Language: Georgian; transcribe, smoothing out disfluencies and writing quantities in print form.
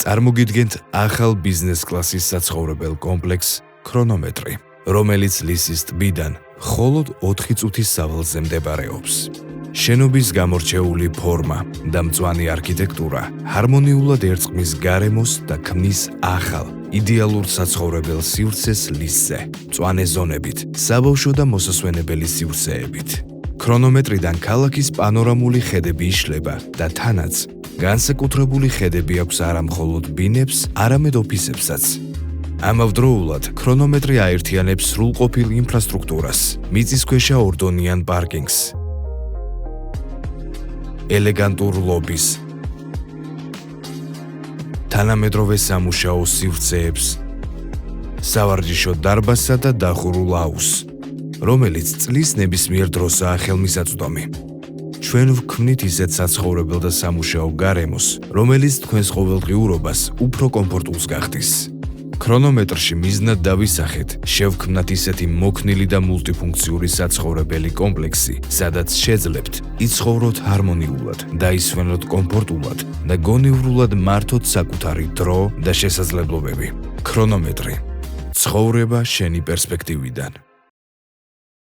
წარმოგიდგენთ ახალ ბიზნეს კლასის საცხოვრებელ კომპლექს ქრონომეტრი, რომელიც ლისის ტბიდან მხოლოდ 4 წუთის სავალზე მდებარეობს. შენობის გამორჩეული ფორმა და მწვანე არქიტექტურა ჰარმონიულად ერწყმის გარემოს და ქმნის ახალ, იდეალურ საცხოვრებელ სივრცეს ლისზე, მწვანე ზონებით, საბავშვო და მოსასვენებელი სივრცეებით. ქრონომეტრიდან ქალაქის პანორამული ხედები იშლება და თანაც განსაკუთრებული ხედები აქვს არა მხოლოდ ბინებს, არამედ ოფისებსაც. ამავდროულად, ქრონომეტრი აერთიანებს სრულყოფილ ინფრასტრუქტურას, მიწისქვეშა ორდონიან პარკინგს, ელეგანტურ ლობის, თანამედროვე სამუშაო სივრცეებს, სავარჯიშო დარბაზსა და დახურულ აუზს, რომელიც წლის ნებისმიერ დროსაა ხელმისაწვდომი. ჩვენ ვქმნით ისეთ საცხოვრებელ და სამუშაო გარემოს, რომელიც თქვენს ყოველდღიურობას უფრო კომფორტულს გახდის. ქრონომეტრში მიზნად დავისახეთ, შევქმნათ ისეთი მოქნილი და მულტიფუნქციური საცხოვრებელი კომპლექსი, სადაც შეძლებთ იცხოვროთ ჰარმონიულად, დაისვენოთ კომფორტულად და გონივრულად მართოთ საკუთარი დრო და შესაძლებლობები. ქრონომეტრი. ცხოვრება შენი პერსპექტივიდან.